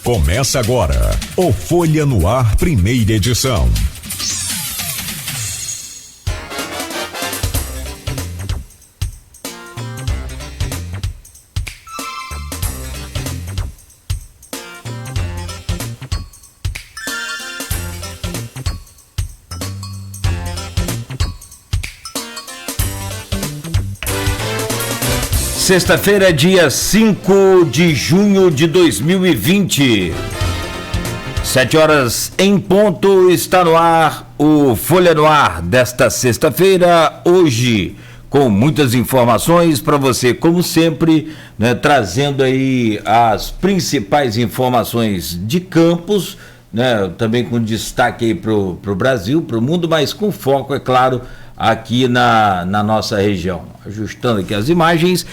Começa agora o Folha no Ar, primeira edição. Sexta-feira, dia 5 de junho de 2020. 7 horas em ponto, está no ar o Folha no Ar desta sexta-feira, hoje com muitas informações para você, como sempre, né, trazendo aí as principais informações de Campos, né, também com destaque aí pro Brasil, pro mundo, mas com foco, é claro, aqui na nossa região. Ajustando aqui as imagens,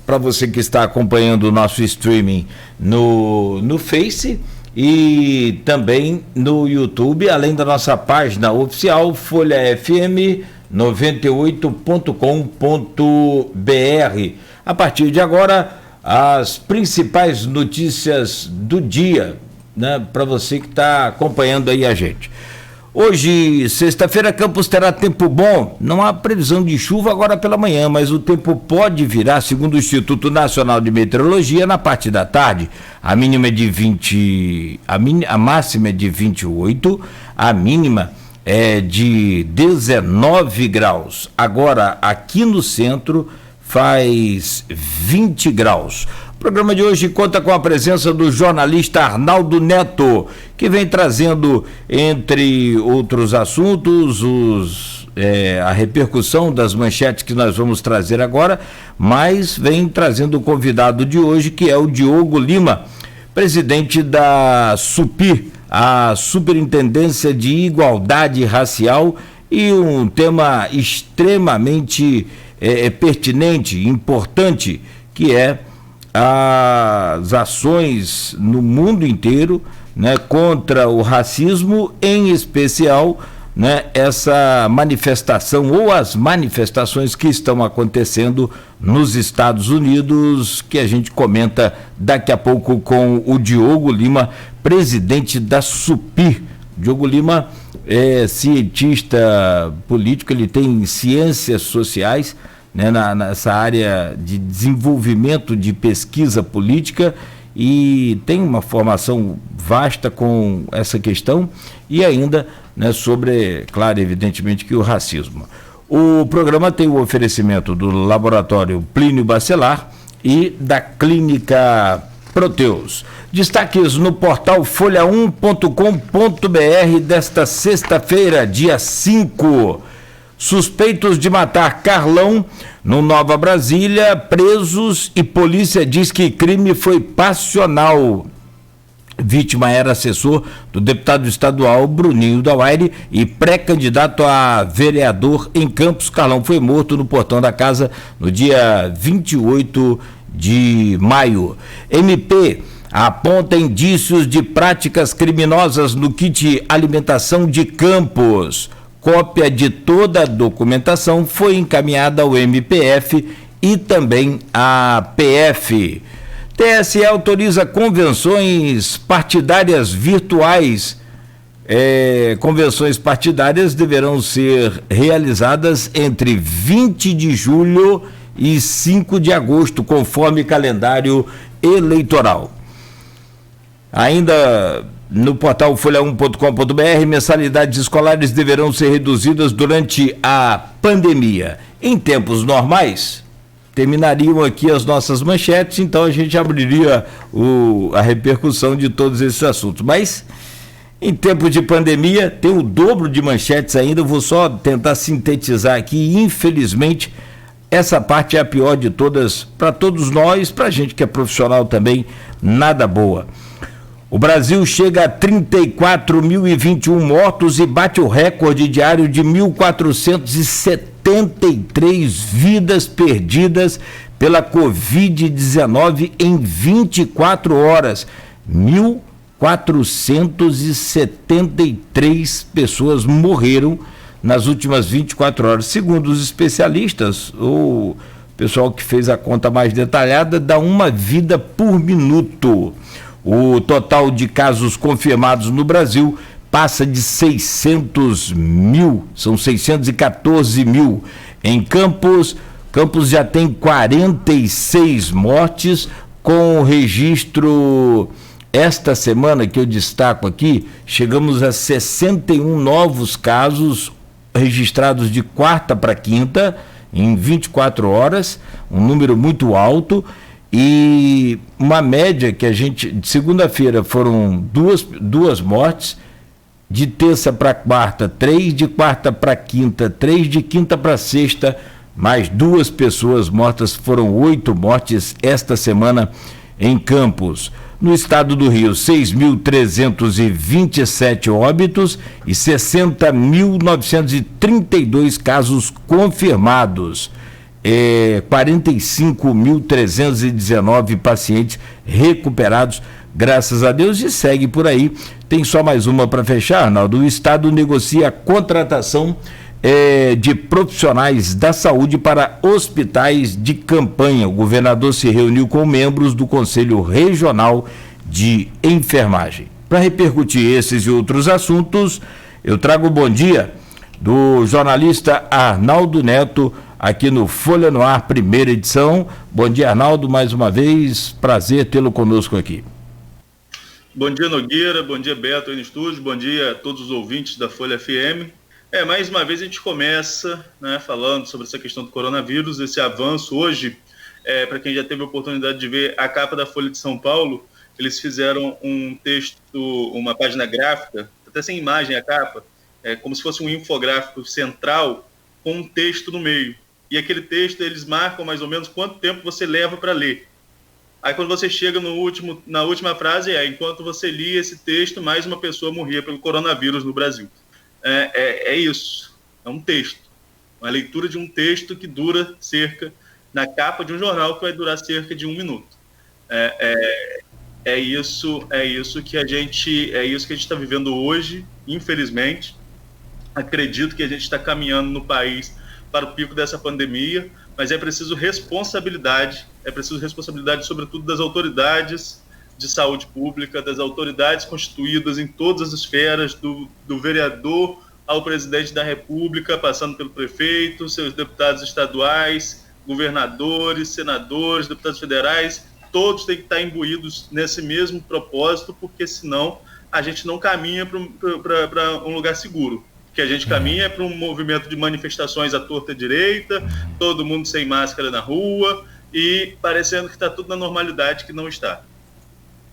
para você que está acompanhando o nosso streaming no Face e também no YouTube, além da nossa página oficial, Folha FM 98.com.br. A partir de agora, as principais notícias do dia, né, para você que está acompanhando aí a gente. Hoje, sexta-feira, Campos terá tempo bom. Não há previsão de chuva agora pela manhã, mas o tempo pode virar, segundo o Instituto Nacional de Meteorologia, na parte da tarde. A mínima é de 20, a máxima é de 28, a mínima é de 19 graus. Agora, aqui no centro, faz 20 graus. O programa de hoje conta com a presença do jornalista Arnaldo Neto, que vem trazendo, entre outros assuntos, a repercussão das manchetes que nós vamos trazer agora, mas vem trazendo o convidado de hoje, que é o Diogo Lima, presidente da SUPIR, a Superintendência de Igualdade Racial, e um tema extremamente pertinente, importante, que é as ações no mundo inteiro, né, contra o racismo, em especial, né, essa manifestação ou as manifestações que estão acontecendo nos Estados Unidos, que a gente comenta daqui a pouco com o Diogo Lima, presidente da SUPIR. Diogo Lima é cientista político, ele tem ciências sociais, né, nessa área de desenvolvimento de pesquisa política, e tem uma formação vasta com essa questão, e ainda, né, sobre, claro, evidentemente, que o racismo. O programa tem o oferecimento do Laboratório Plínio Bacelar e da Clínica Proteus. Destaques no portal folha1.com.br desta sexta-feira, dia 5. Suspeitos de matar Carlão no Nova Brasília, presos, e polícia diz que crime foi passional. Vítima era assessor do deputado estadual Bruninho Dauaire e pré-candidato a vereador em Campos. Carlão foi morto no portão da casa no dia 28 de maio. MP aponta indícios de práticas criminosas no kit alimentação de Campos. Cópia de toda a documentação foi encaminhada ao MPF e também à PF. TSE autoriza convenções partidárias virtuais. Convenções partidárias deverão ser realizadas entre 20 de julho e 5 de agosto, conforme calendário eleitoral. Ainda no portal folha1.com.br, mensalidades escolares deverão ser reduzidas durante a pandemia. Em tempos normais, terminariam aqui as nossas manchetes, então a gente abriria a repercussão de todos esses assuntos. Mas, em tempos de pandemia, tem o dobro de manchetes ainda. Eu vou só tentar sintetizar aqui. Infelizmente, essa parte é a pior de todas, para todos nós, para a gente que é profissional também, nada boa. O Brasil chega a 34.021 mortos e bate o recorde diário de 1.473 vidas perdidas pela Covid-19 em 24 horas. 1.473 pessoas morreram nas últimas 24 horas. Segundo os especialistas, o pessoal que fez a conta mais detalhada, dá uma vida por minuto. O total de casos confirmados no Brasil passa de 600 mil, são 614 mil. Em Campos já tem 46 mortes, com o registro, esta semana que eu destaco aqui, chegamos a 61 novos casos registrados de quarta para quinta, em 24 horas, um número muito alto, e uma média que a gente, de segunda-feira foram duas mortes, de terça para quarta, 3, de quarta para quinta, 3, de quinta para sexta, mais 2 pessoas mortas, foram 8 mortes esta semana em Campos. No estado do Rio, 6.327 óbitos e 60.932 casos confirmados. 45.319 pacientes recuperados, graças a Deus, e segue por aí. Tem só mais uma para fechar, Arnaldo. O Estado negocia a contratação de profissionais da saúde para hospitais de campanha. O governador se reuniu com membros do Conselho Regional de Enfermagem. Para repercutir esses e outros assuntos, eu trago o bom dia do jornalista Arnaldo Neto, aqui no Folha no Ar, primeira edição. Bom dia, Arnaldo, mais uma vez, prazer tê-lo conosco aqui. Bom dia, Nogueira, bom dia, Beto, aí no estúdio, bom dia a todos os ouvintes da Folha FM. Mais uma vez a gente começa, né, falando sobre essa questão do coronavírus, esse avanço. Hoje, para quem já teve a oportunidade de ver a capa da Folha de São Paulo, eles fizeram um texto, uma página gráfica, até sem imagem a capa, como se fosse um infográfico central com um texto no meio. E aquele texto, eles marcam mais ou menos quanto tempo você leva para ler. Aí quando você chega na última frase, enquanto você lia esse texto, mais uma pessoa morria pelo coronavírus no Brasil. É isso, é um texto, uma leitura de um texto que dura na capa de um jornal, que vai durar cerca de 1 minuto. É isso que a gente está vivendo hoje, infelizmente. Acredito que a gente está caminhando no país para o pico dessa pandemia, mas é preciso responsabilidade sobretudo das autoridades de saúde pública, das autoridades constituídas em todas as esferas, do vereador ao presidente da República, passando pelo prefeito, seus deputados estaduais, governadores, senadores, deputados federais, todos têm que estar imbuídos nesse mesmo propósito, porque senão a gente não caminha para um lugar seguro. Que a gente caminha para um movimento de manifestações à torta direita, todo mundo sem máscara na rua e parecendo que está tudo na normalidade, que não está.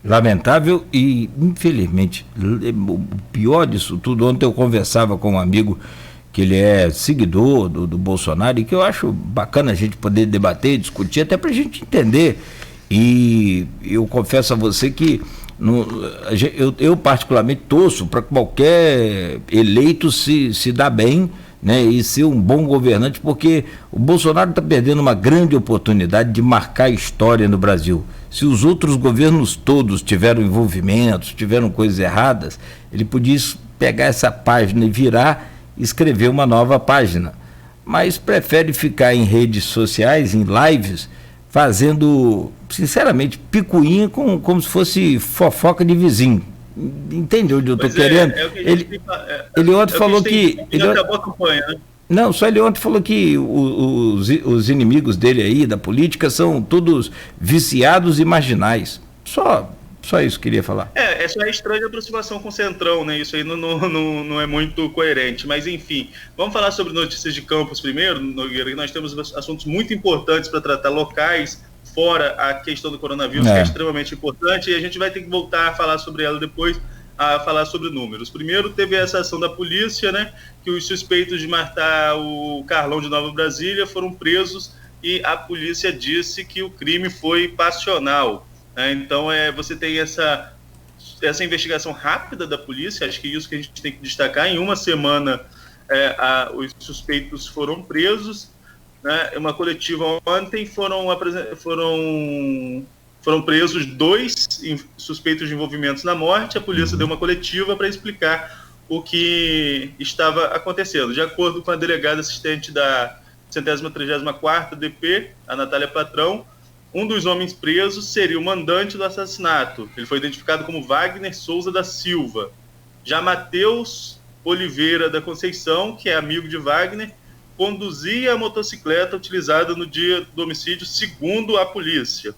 Lamentável e, infelizmente, o pior disso tudo, ontem eu conversava com um amigo que ele é seguidor do Bolsonaro, e que eu acho bacana a gente poder debater, discutir, até para a gente entender. E eu confesso a você que eu particularmente torço para qualquer eleito se dar bem, né, e ser um bom governante, porque o Bolsonaro está perdendo uma grande oportunidade de marcar história no Brasil. Se os outros governos todos tiveram envolvimentos, tiveram coisas erradas, ele podia pegar essa página e virar e escrever uma nova página. Mas prefere ficar em redes sociais, em lives, fazendo, sinceramente, picuinha como se fosse fofoca de vizinho. Entende onde eu estou querendo? Ele ontem falou que... Ele acabou a campanha, né? Não, só ele ontem falou que os inimigos dele aí, da política, são todos viciados e marginais. Só isso que queria falar. Essa é a estranha aproximação com o Centrão, né? Isso aí não é muito coerente. Mas, enfim, vamos falar sobre notícias de Campos primeiro, Nogueira, que nós temos assuntos muito importantes para tratar, locais, fora a questão do coronavírus, que é extremamente importante, e a gente vai ter que voltar a falar sobre ela depois, a falar sobre números. Primeiro, teve essa ação da polícia, né, que os suspeitos de matar o Carlão de Nova Brasília foram presos, e a polícia disse que o crime foi passional. Então, você tem essa investigação rápida da polícia, acho que é isso que a gente tem que destacar. Em uma semana, os suspeitos foram presos, né? Uma coletiva ontem foram presos 2 suspeitos de envolvimentos na morte. A polícia deu uma coletiva para explicar o que estava acontecendo. De acordo com a delegada assistente da 134ª DP, a Natália Patrão, Um dos homens presos seria o mandante do assassinato. Ele foi identificado como Wagner Souza da Silva. Já Matheus Oliveira da Conceição, que é amigo de Wagner, conduzia a motocicleta utilizada no dia do homicídio, segundo a polícia.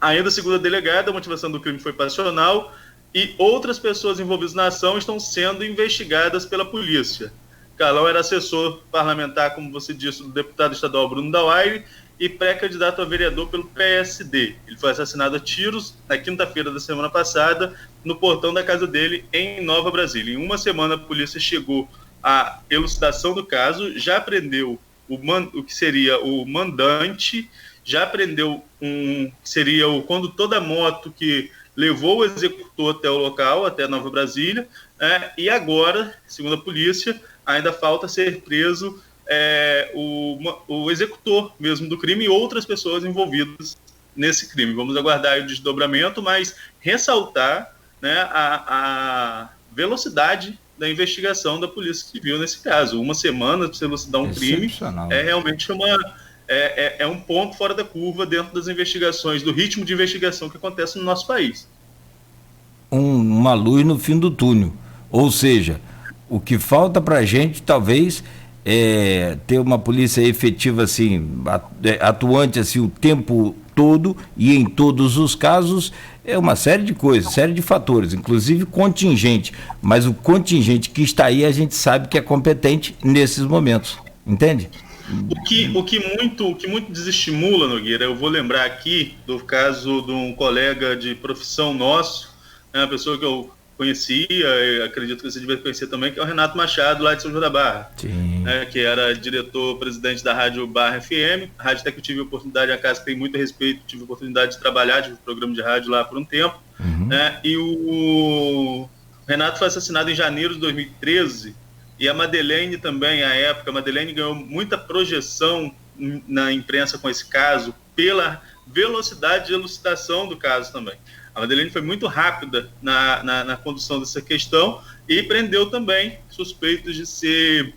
Ainda segundo a delegada, a motivação do crime foi passional e outras pessoas envolvidas na ação estão sendo investigadas pela polícia. Carlão era assessor parlamentar, como você disse, do deputado estadual Bruno Dauaire e pré-candidato a vereador pelo PSD. Ele foi assassinado a tiros na quinta-feira da semana passada no portão da casa dele em Nova Brasília. Em uma semana, a polícia chegou à elucidação do caso, já prendeu o que seria o mandante, já prendeu seria o condutor da moto que levou o executor até o local, até Nova Brasília, e agora, segundo a polícia, ainda falta ser preso o executor mesmo do crime e outras pessoas envolvidas nesse crime. Vamos aguardar o desdobramento, mas ressaltar, né, a velocidade da investigação da Polícia Civil nesse caso. Uma semana para você elucidar um crime é realmente um ponto fora da curva dentro das investigações, do ritmo de investigação que acontece no nosso país. Uma luz no fim do túnel. Ou seja, o que falta para a gente, talvez, é ter uma polícia efetiva, assim, atuante assim, o tempo todo e em todos os casos, é uma série de coisas, série de fatores, inclusive contingente. Mas o contingente que está aí, a gente sabe que é competente nesses momentos. Entende? O que muito desestimula, Nogueira, eu vou lembrar aqui do caso de um colega de profissão nosso, uma pessoa que eu conhecia, acredito que você devia conhecer também, que é o Renato Machado, lá de São João da Barra, que era diretor-presidente da Rádio Barra FM, rádio até que eu tive a oportunidade, a casa tem muito respeito, tive a oportunidade de trabalhar, tive um programa de rádio lá por um tempo, e o Renato foi assassinado em janeiro de 2013, e a Madeleine também, à época, a Madeleine ganhou muita projeção na imprensa com esse caso, pela velocidade de elucidação do caso também. A Madeleine foi muito rápida na condução dessa questão e prendeu também suspeitos de ser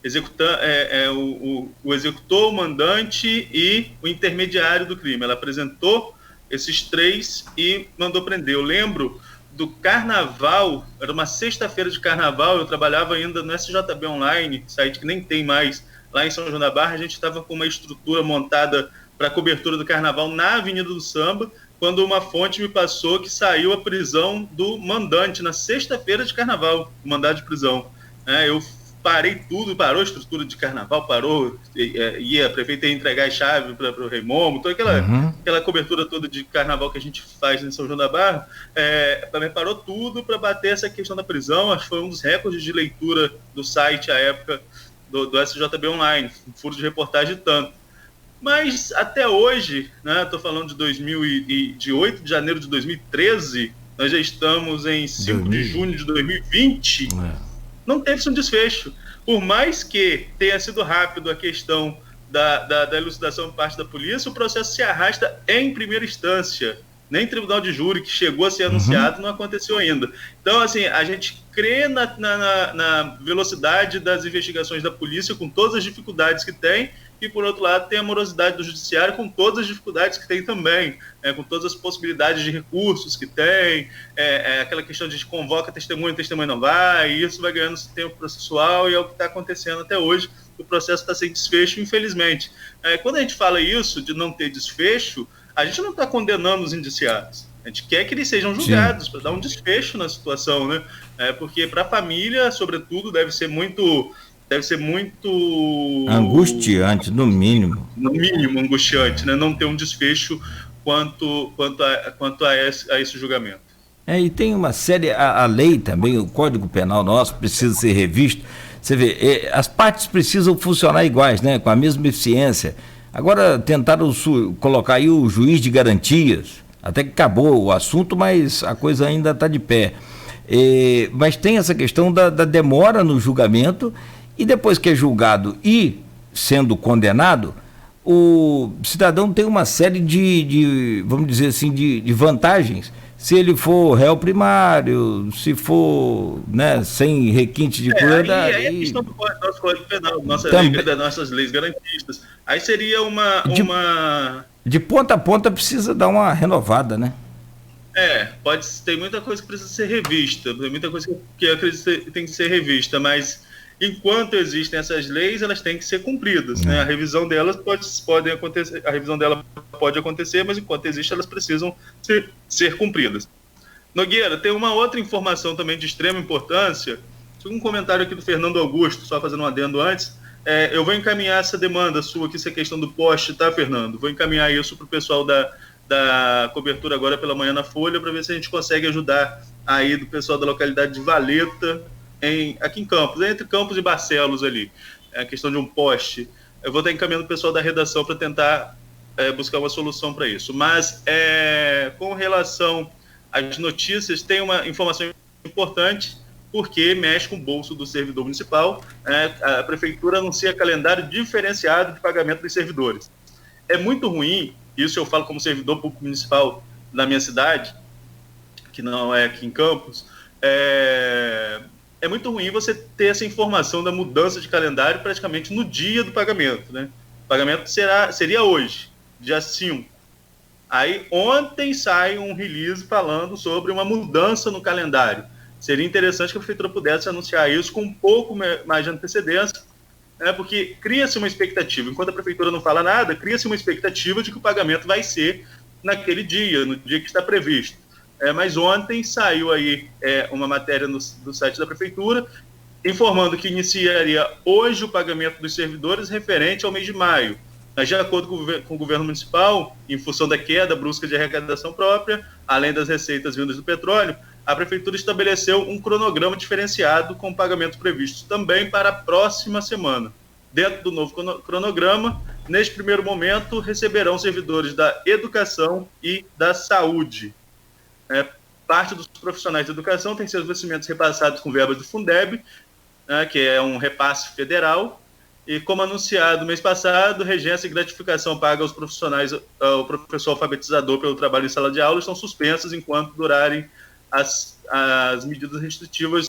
o executor, o mandante e o intermediário do crime. Ela apresentou esses três e mandou prender. Eu lembro do carnaval, era uma sexta-feira de carnaval, eu trabalhava ainda no SJB Online, site que nem tem mais, lá em São João da Barra. A gente estava com uma estrutura montada para a cobertura do carnaval na Avenida do Samba, quando uma fonte me passou que saiu a prisão do mandante na sexta-feira de carnaval, o mandado de prisão. Eu parei tudo, parou a estrutura de carnaval, parou, a prefeita ia entregar as chaves para o Rei Momo, toda aquela cobertura toda de carnaval que a gente faz em São João da Barra, parou tudo para bater essa questão da prisão. Acho que foi um dos recordes de leitura do site à época do SJB Online, um furo de reportagem tanto. Mas até hoje, né, estou falando de 8 de janeiro de 2013, nós já estamos em 5 de junho de 2020, não teve-se um desfecho. Por mais que tenha sido rápido a questão da elucidação por parte da polícia, o processo se arrasta em primeira instância. Nem tribunal de júri, que chegou a ser anunciado, não aconteceu ainda. Então, assim, a gente crê na velocidade das investigações da polícia, com todas as dificuldades que tem, e, por outro lado, tem a morosidade do judiciário com todas as dificuldades que tem também, com todas as possibilidades de recursos que tem, aquela questão de convoca testemunha não vai, e isso vai ganhando tempo processual, e é o que está acontecendo até hoje. O processo está sem desfecho, infelizmente. Quando a gente fala isso, de não ter desfecho, a gente não está condenando os indiciados. A gente quer que eles sejam julgados, para dar um desfecho na situação, né? Porque para a família, sobretudo, deve ser muito angustiante, no mínimo. No mínimo angustiante, né? Não ter um desfecho quanto a esse julgamento. E tem uma série, a lei também, o Código Penal nosso precisa ser revisto. Você vê, as partes precisam funcionar iguais, né? Com a mesma eficiência. Agora tentaram colocar aí o juiz de garantias, até que acabou o assunto, mas a coisa ainda está de pé. Mas tem essa questão da demora no julgamento, e depois que é julgado e sendo condenado, o cidadão tem uma série vamos dizer assim, de vantagens. Se ele for réu primário, se for, né, sem requinte de crueldade. Aí a questão do nosso Código Penal, das nossas leis garantistas. Aí seria De ponta a ponta precisa dar uma renovada, né? Tem muita coisa que precisa ser revista, tem muita coisa que eu acredito que tem que ser revista, mas enquanto existem essas leis, elas têm que ser cumpridas, né? A revisão delas pode acontecer, a revisão dela pode acontecer, mas enquanto existe, elas precisam ser cumpridas. Nogueira, tem uma outra informação também de extrema importância, um comentário aqui do Fernando Augusto, só fazendo um adendo antes. Eu vou encaminhar essa demanda sua aqui, essa questão do poste, tá, Fernando? Vou encaminhar isso para o pessoal da cobertura agora pela manhã na Folha, para ver se a gente consegue ajudar aí do pessoal da localidade de Valeta, aqui em Campos, entre Campos e Barcelos ali, a questão de um poste. Eu vou estar encaminhando o pessoal da redação para tentar buscar uma solução para isso. Mas com relação às notícias, tem uma informação importante, porque mexe com o bolso do servidor municipal. A prefeitura anuncia calendário diferenciado de pagamento dos servidores. É muito ruim, isso eu falo como servidor público municipal da minha cidade, que não é aqui em Campos, é muito ruim você ter essa informação da mudança de calendário praticamente no dia do pagamento, né? O pagamento seria hoje, dia 5. Aí ontem sai um release falando sobre uma mudança no calendário. Seria interessante que a prefeitura pudesse anunciar isso com um pouco mais de antecedência, né, porque cria-se uma expectativa. Enquanto a prefeitura não fala nada, cria-se uma expectativa de que o pagamento vai ser naquele dia, no dia que está previsto. Mas ontem saiu aí uma matéria do site da prefeitura informando que iniciaria hoje o pagamento dos servidores referente ao mês de maio. Mas, de acordo com o governo municipal, em função da queda brusca de arrecadação própria, além das receitas vindas do petróleo, a prefeitura estabeleceu um cronograma diferenciado com pagamentos previstos também para a próxima semana. Dentro do novo cronograma, neste primeiro momento, receberão servidores da educação e da saúde. Parte dos profissionais da educação tem seus vencimentos repassados com verbas do Fundeb, que é um repasse federal, e como anunciado mês passado, regência e gratificação paga aos profissionais, ao professor alfabetizador pelo trabalho em sala de aula, estão suspensas enquanto durarem as medidas restritivas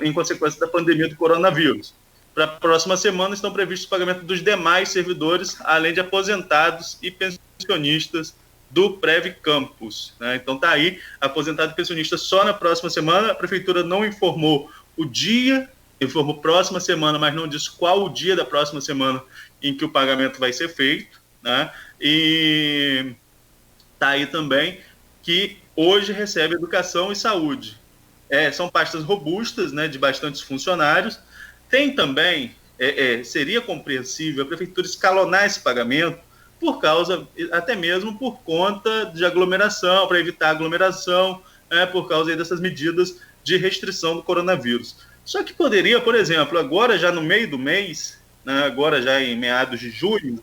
em consequência da pandemia do coronavírus. Para a próxima semana estão previstos o pagamento dos demais servidores, além de aposentados e pensionistas do Prev Campus. Então está aí, aposentado e pensionista só na próxima semana. A prefeitura não informou o dia, informou próxima semana, mas não disse qual o dia da próxima semana em que o pagamento vai ser feito, né? E está aí também que hoje recebe educação e saúde. São pastas robustas, né, de bastantes funcionários. Tem também, seria compreensível a prefeitura escalonar esse pagamento por causa, até mesmo por conta de aglomeração, para evitar aglomeração, por causa aí dessas medidas de restrição do coronavírus. Só que poderia, por exemplo, agora já no meio do mês, né, agora já em meados de julho,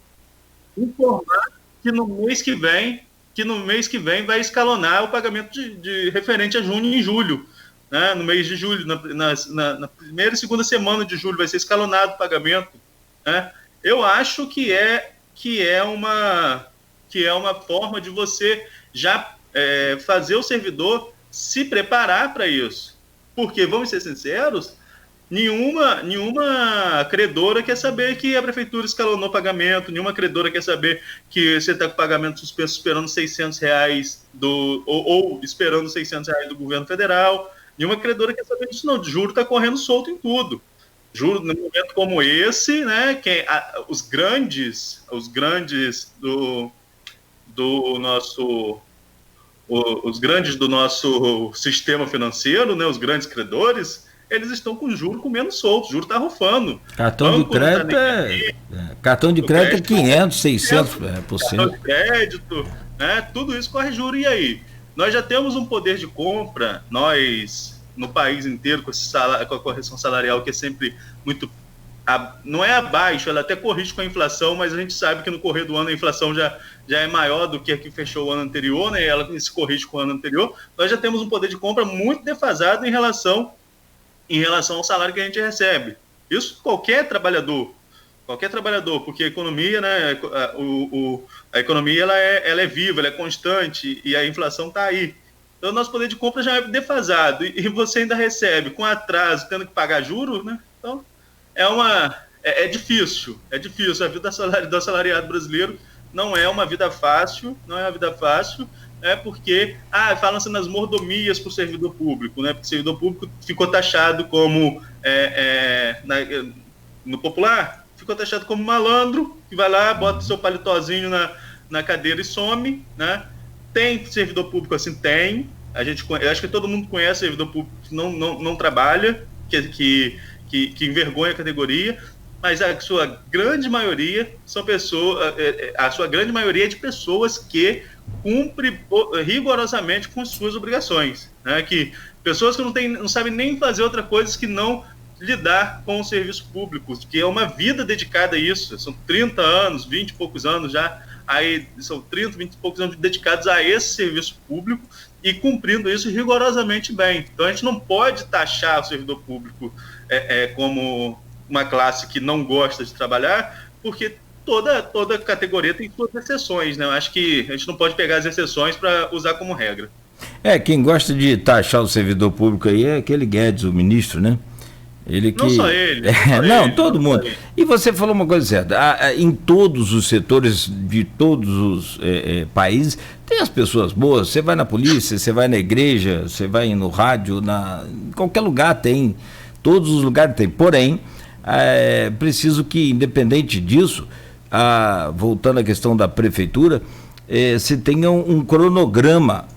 informar que no mês que vem vai escalonar o pagamento de referente a junho e julho. Né, no mês de julho, na primeira e segunda semana de julho vai ser escalonado o pagamento. Né? Eu acho que é uma forma de você já fazer o servidor se preparar para isso. Porque, vamos ser sinceros, nenhuma credora quer saber que a prefeitura escalonou o pagamento, nenhuma credora quer saber que você está com o pagamento suspenso esperando R$600 ou esperando R$600 do governo federal. Nenhuma credora quer saber disso, não. O juro está correndo solto em tudo. Juro, num momento como esse, né, os grandes do nosso... Os grandes do nosso sistema financeiro, né, os grandes credores, eles estão com o juro comendo solto, o juro está rufando. Cartão de crédito cartão de crédito é 500, 600%. Cartão de crédito, né, tudo isso corre juro. E aí? Nós já temos um poder de compra, nós, no país inteiro, com a correção salarial, que é sempre muito... não é abaixo, ela até corrige com a inflação, mas a gente sabe que no correr do ano a inflação já é maior do que a que fechou o ano anterior, né? Ela se corrige com o ano anterior. Nós já temos um poder de compra muito defasado em relação ao salário que a gente recebe. Isso qualquer trabalhador, porque a economia, né, a economia ela é viva, ela é constante, e a inflação está aí. Então o nosso poder de compra já é defasado, e você ainda recebe com atraso, tendo que pagar juros, né? Então é difícil. A vida do assalariado brasileiro não é uma vida fácil, porque falam-se nas mordomias para o servidor público, né? Porque o servidor público ficou taxado como, no popular, ficou taxado como malandro, que vai lá, bota seu palitozinho na cadeira e some, né? Tem servidor público assim? Tem. Eu acho que todo mundo conhece servidor público que não trabalha, que envergonha a categoria, mas a sua grande maioria é de pessoas que cumprem rigorosamente com suas obrigações, né? Que pessoas que não sabem nem fazer outra coisa que não lidar com os serviços públicos, que é uma vida dedicada a isso. São 30 anos, 20 e poucos anos já, aí são 30, 20 e poucos anos dedicados a esse serviço público e cumprindo isso rigorosamente bem. Então a gente não pode taxar o servidor público como uma classe que não gosta de trabalhar, porque toda categoria tem suas exceções, né? Eu acho que a gente não pode pegar as exceções para usar como regra. Quem gosta de taxar o servidor público aí é aquele Guedes, o ministro, né? Não só ele. Todo mundo. E você falou uma coisa certa. Em todos os setores de todos os países, tem as pessoas boas. Você vai na polícia, você vai na igreja, você vai no rádio, em qualquer lugar tem. Todos os lugares tem. Porém, preciso que, independente disso, voltando à questão da prefeitura, se tenha um cronograma,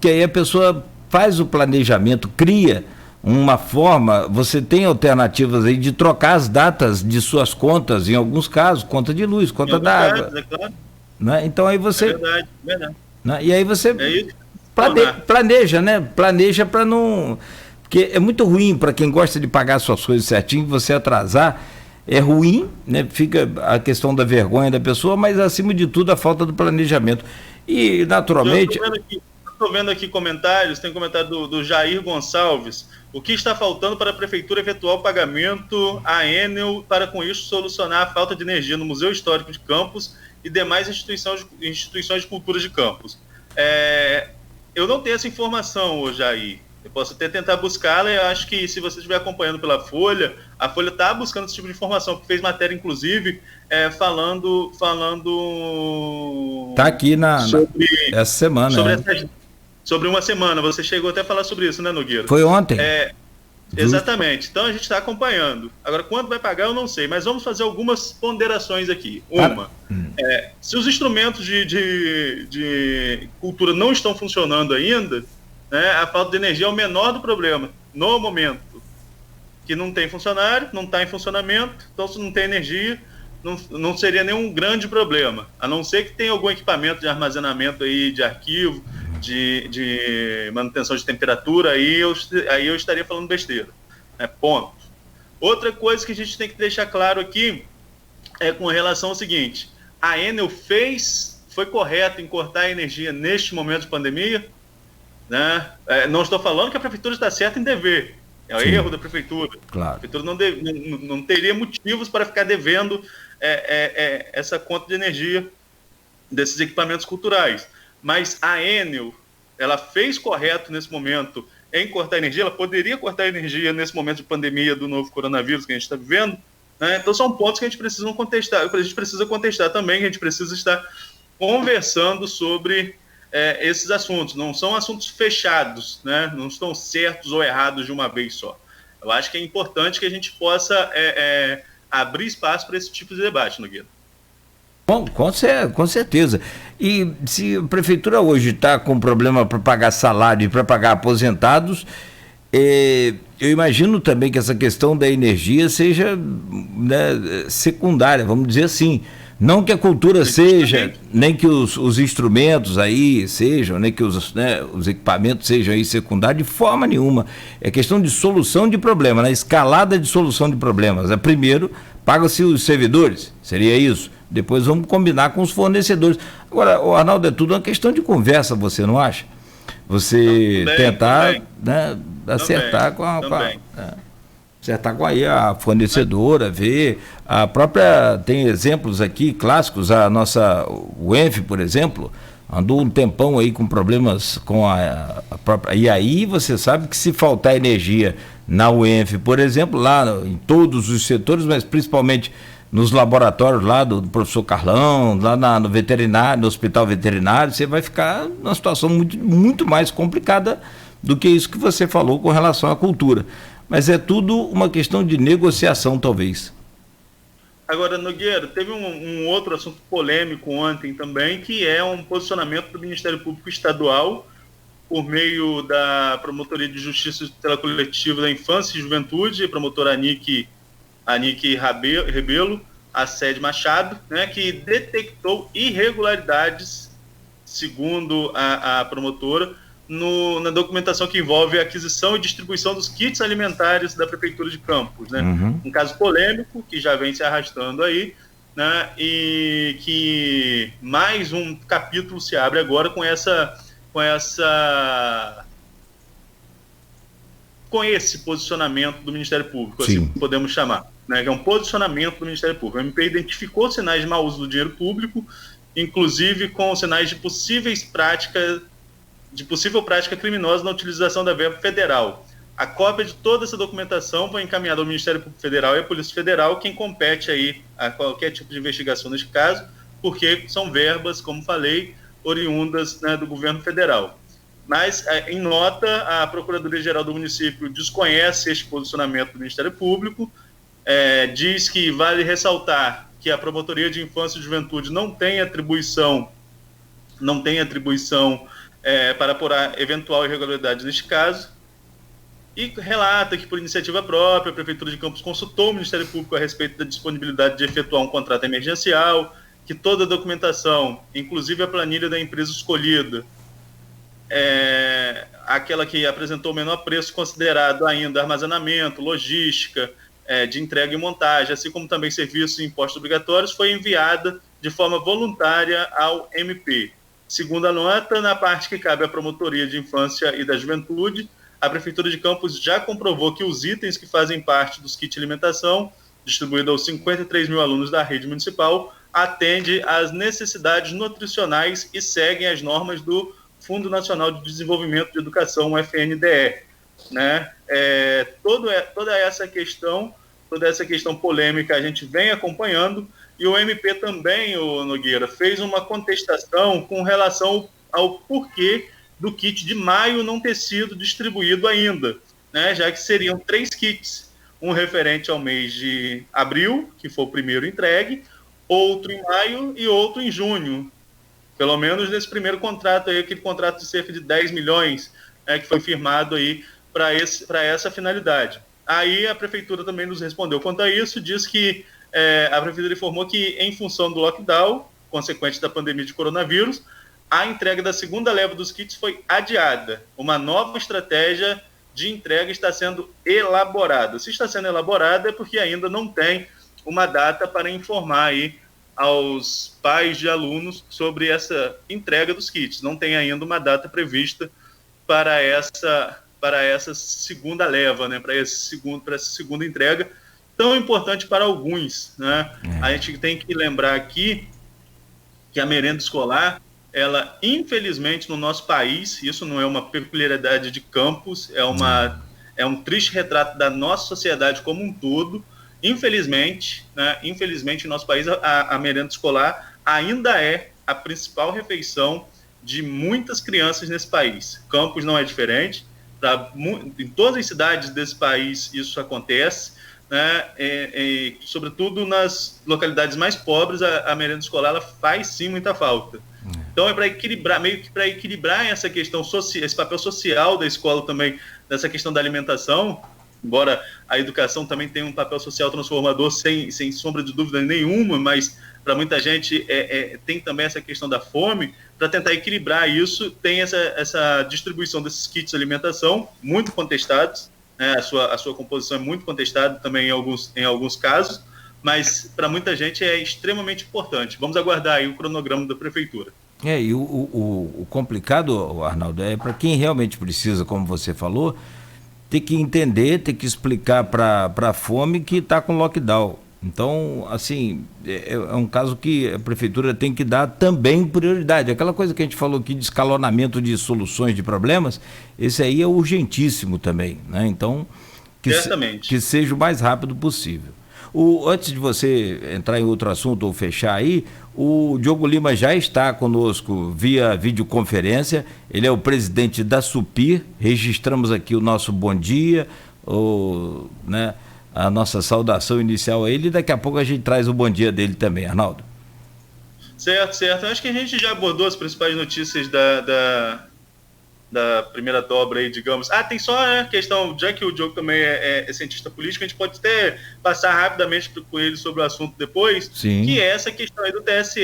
que aí a pessoa faz o planejamento, cria uma forma. Você tem alternativas aí de trocar as datas de suas contas, em alguns casos, conta de luz, conta d'água. É claro. Né? Então aí você. Verdade. Né? E aí você planeja, né? Planeja para não. Porque é muito ruim para quem gosta de pagar suas coisas certinho, você atrasar. É ruim, né? Fica a questão da vergonha da pessoa, mas acima de tudo a falta do planejamento. E naturalmente. Estou vendo aqui comentários, tem comentário do Jair Gonçalves. O que está faltando para a Prefeitura efetuar o pagamento à Enel para, com isso, solucionar a falta de energia no Museu Histórico de Campos e demais instituições de cultura de Campos? Eu não tenho essa informação, Jair. Eu posso até tentar buscá-la. Eu acho que, se você estiver acompanhando pela Folha, a Folha está buscando esse tipo de informação, que fez matéria, inclusive, falando... Está aqui essa semana. Sobre uma semana. Você chegou até a falar sobre isso, né, Nogueira? Foi ontem. Exatamente. Então a gente está acompanhando. Agora, quanto vai pagar, eu não sei, mas vamos fazer algumas ponderações aqui. Se os instrumentos de cultura não estão funcionando ainda, né, a falta de energia é o menor do problema, no momento. Que não tem funcionário, não está em funcionamento, então se não tem energia, não seria nenhum grande problema. A não ser que tenha algum equipamento de armazenamento aí, de arquivo, de manutenção de temperatura, aí eu estaria falando besteira. Ponto. Outra coisa que a gente tem que deixar claro aqui é com relação ao seguinte: a Enel foi correta em cortar a energia neste momento de pandemia? Né? Não estou falando que a Prefeitura está certa em dever. É o erro da Prefeitura. Claro. A Prefeitura não teria motivos para ficar devendo essa conta de energia desses equipamentos culturais. Mas a Enel, ela fez correto nesse momento em cortar energia. Ela poderia cortar energia nesse momento de pandemia do novo coronavírus que a gente está vivendo, né? Então são pontos que a gente precisa contestar também, que a gente precisa estar conversando sobre esses assuntos. Não são assuntos fechados, né? Não estão certos ou errados de uma vez só. Eu acho que é importante que a gente possa abrir espaço para esse tipo de debate, Nogueira. Bom, com certeza. E se a prefeitura hoje está com problema para pagar salário e para pagar aposentados, eu imagino também que essa questão da energia seja, né, secundária, vamos dizer assim. Não que a cultura seja, nem que os instrumentos aí sejam, nem que os equipamentos sejam aí secundários, de forma nenhuma. É questão de solução de problema, né? Escalada de solução de problemas. Primeiro, pagam-se os servidores, seria isso. Depois vamos combinar com os fornecedores. Agora, Arnaldo, é tudo uma questão de conversa, você não acha? Você tentar né, acertar acertar com a fornecedora, ver. A própria, tem exemplos aqui clássicos, a nossa UENF, por exemplo, andou um tempão aí com problemas com a própria. E aí você sabe que, se faltar energia na UENF, por exemplo, lá em todos os setores, mas principalmente nos laboratórios lá do professor Carlão, lá no veterinário, no hospital veterinário, você vai ficar numa situação muito, muito mais complicada do que isso que você falou com relação à cultura. Mas é tudo uma questão de negociação, talvez. Agora, Nogueira, teve um outro assunto polêmico ontem também, que é um posicionamento do Ministério Público Estadual por meio da Promotoria de Justiça e Tutela Coletiva da Infância e Juventude, a promotora Anique Rebelo, a sede Machado, né, que detectou irregularidades, segundo a promotora, na documentação que envolve a aquisição e distribuição dos kits alimentares da Prefeitura de Campos, né? Um caso polêmico que já vem se arrastando aí, né? E que mais um capítulo se abre agora com esse posicionamento do Ministério Público, Sim. assim podemos chamar, né? Que é um posicionamento do Ministério Público. O MP identificou sinais de mau uso do dinheiro público, inclusive com sinais de possível prática criminosa na utilização da verba federal. A cópia de toda essa documentação foi encaminhada ao Ministério Público Federal e à Polícia Federal, quem compete aí a qualquer tipo de investigação neste caso, porque são verbas, como falei, oriundas, né, do governo federal. Mas, em nota, a Procuradoria-Geral do município desconhece este posicionamento do Ministério Público, diz que vale ressaltar que a Promotoria de Infância e Juventude não tem atribuição para apurar eventual irregularidade neste caso, e relata que, por iniciativa própria, a Prefeitura de Campos consultou o Ministério Público a respeito da disponibilidade de efetuar um contrato emergencial, que toda a documentação, inclusive a planilha da empresa escolhida, aquela que apresentou o menor preço considerado ainda armazenamento, logística, de entrega e montagem, assim como também serviços e impostos obrigatórios, foi enviada de forma voluntária ao MP. Segundo a nota, na parte que cabe à Promotoria de Infância e da Juventude, a Prefeitura de Campos já comprovou que os itens que fazem parte dos kits de alimentação, distribuídos aos 53 mil alunos da rede municipal, atendem às necessidades nutricionais e seguem as normas do Fundo Nacional de Desenvolvimento de Educação, o FNDE. Né? Toda essa questão polêmica a gente vem acompanhando, e o MP também, o Nogueira, fez uma contestação com relação ao porquê do kit de maio não ter sido distribuído ainda, né? Já que seriam 3 kits, um referente ao mês de abril, que foi o primeiro entregue, outro em maio e outro em junho. Pelo menos nesse primeiro contrato aí, aquele contrato de cerca de 10 milhões, que foi firmado aí para essa finalidade. Aí a Prefeitura também nos respondeu quanto a isso, diz que a Prefeitura informou que, em função do lockdown, consequente da pandemia de coronavírus, a entrega da segunda leva dos kits foi adiada. Uma nova estratégia de entrega está sendo elaborada. Se está sendo elaborada é porque ainda não tem uma data para informar aí aos pais de alunos sobre essa entrega dos kits. Não tem ainda uma data prevista para essa segunda leva, né? Para essa segunda entrega, tão importante para alguns, né? A gente tem que lembrar aqui que a merenda escolar, ela, infelizmente, no nosso país, isso não é uma peculiaridade de Campos, é um triste retrato da nossa sociedade como um todo. Infelizmente, né? Infelizmente, no nosso país, a merenda escolar ainda é a principal refeição de muitas crianças nesse país. Campos não é diferente. Em todas as cidades desse país isso acontece, né? Sobretudo nas localidades mais pobres, a merenda escolar ela faz sim muita falta. Então é para equilibrar, meio que para equilibrar essa questão social, esse papel social da escola também, dessa questão da alimentação, embora a educação também tenha um papel social transformador, sem sombra de dúvida nenhuma, mas para muita gente tem também essa questão da fome. Para tentar equilibrar isso, tem essa distribuição desses kits de alimentação, muito contestados, né? A sua composição é muito contestada também em alguns casos, mas para muita gente é extremamente importante. Vamos aguardar aí o cronograma da Prefeitura. E o complicado, Arnaldo, é para quem realmente precisa, como você falou, ter que entender, ter que explicar para a fome que está com lockdown. Então, assim, é um caso que a Prefeitura tem que dar também prioridade. Aquela coisa que a gente falou aqui de escalonamento de soluções de problemas, esse aí é urgentíssimo também, né? Então, que seja o mais rápido possível. Antes de você entrar em outro assunto ou fechar aí, o Diogo Lima já está conosco via videoconferência, ele é o presidente da Supir, registramos aqui o nosso bom dia, né, a nossa saudação inicial a ele, e daqui a pouco a gente traz o bom dia dele também, Arnaldo. Certo. Eu acho que a gente já abordou as principais notícias da primeira dobra aí, digamos. Tem só a questão, já que o Diogo também é cientista político, a gente pode até passar rapidamente com ele sobre o assunto depois. Sim. Que é essa questão aí do TSE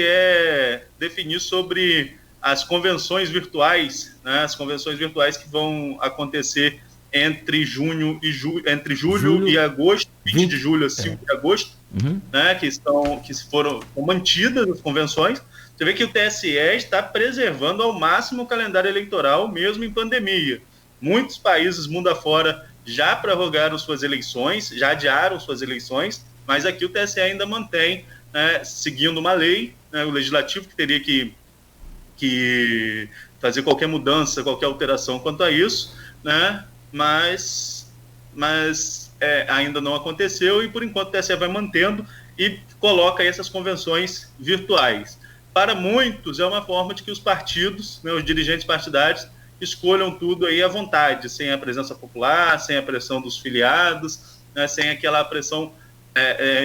definir sobre as convenções virtuais, né? As convenções virtuais que vão acontecer entre julho e agosto, 20 de julho a 5 de agosto, né? Que foram mantidas as convenções. Você vê que o TSE está preservando ao máximo o calendário eleitoral, mesmo em pandemia. Muitos países mundo afora já prorrogaram suas eleições, já adiaram suas eleições, mas aqui o TSE ainda mantém, né, seguindo uma lei, né, o legislativo que teria que fazer qualquer mudança, qualquer alteração quanto a isso, né, mas ainda não aconteceu e, por enquanto, o TSE vai mantendo e coloca aí essas convenções virtuais. Para muitos, é uma forma de que os partidos, né, os dirigentes partidários, escolham tudo aí à vontade, sem a presença popular, sem a pressão dos filiados, né, sem aquela pressão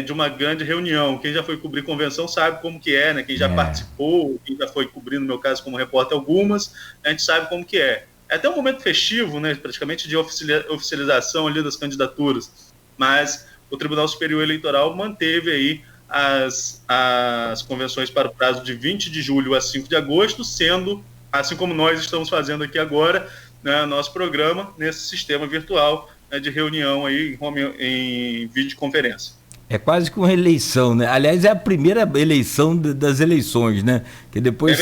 de uma grande reunião. Quem já foi cobrir convenção sabe como que é, né? Quem já participou, quem já foi cobrir, no meu caso, como repórter, algumas, a gente sabe como que é. É até um momento festivo, né, praticamente de oficialização ali das candidaturas, mas o Tribunal Superior Eleitoral manteve aí as convenções para o prazo de 20 de julho a 5 de agosto, sendo, assim como nós estamos fazendo aqui agora, né, nosso programa, nesse sistema virtual, né, de reunião aí em videoconferência. É quase que uma eleição, né? Aliás, é a primeira eleição das eleições, né? Que depois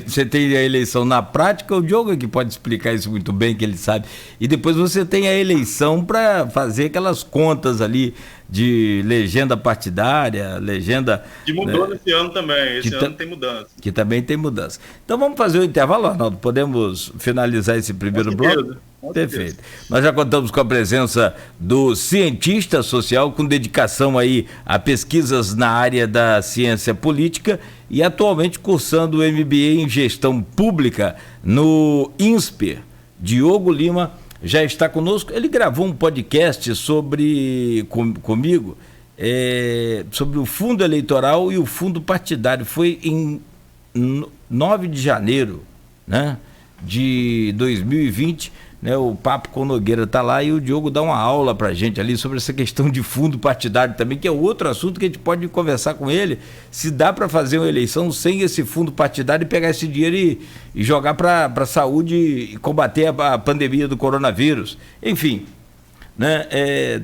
você tem a eleição na prática, o Diogo que pode explicar isso muito bem, que ele sabe, e depois você tem a eleição para fazer aquelas contas ali de legenda partidária, legenda... Que mudou nesse ano também, esse ano tem mudança. Que também tem mudança. Então vamos fazer o intervalo, Arnaldo, podemos finalizar esse primeiro bloco? Perfeito. Nós já contamos com a presença do cientista social com dedicação aí a pesquisas na área da ciência política e atualmente cursando o MBA em gestão pública no INSPER. Diogo Lima já está conosco. Ele gravou um podcast comigo sobre o fundo eleitoral e o fundo partidário. Foi em 9 de janeiro, né, de 2020. Né, o Papo com Nogueira está lá e o Diogo dá uma aula para a gente ali sobre essa questão de fundo partidário também, que é outro assunto que a gente pode conversar com ele, se dá para fazer uma eleição sem esse fundo partidário e pegar esse dinheiro e jogar para a saúde e combater a pandemia do coronavírus. Enfim, né,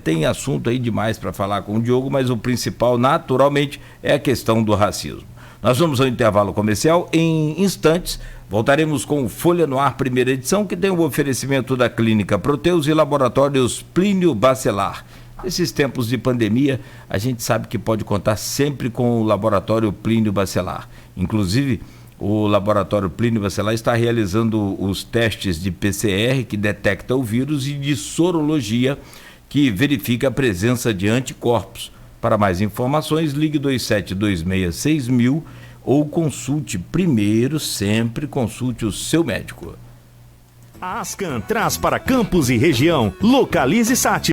tem assunto aí demais para falar com o Diogo, mas o principal, naturalmente, é a questão do racismo. Nós vamos ao intervalo comercial. Em instantes, voltaremos com Folha no Ar, primeira edição, que tem o oferecimento da Clínica Proteus e Laboratórios Plínio Bacelar. Nesses tempos de pandemia, a gente sabe que pode contar sempre com o Laboratório Plínio Bacelar. Inclusive, o Laboratório Plínio Bacelar está realizando os testes de PCR, que detecta o vírus, e de sorologia, que verifica a presença de anticorpos. Para mais informações, ligue 27266000 ou sempre consulte o seu médico. A Ascan traz para Campos e região. Localize Sat.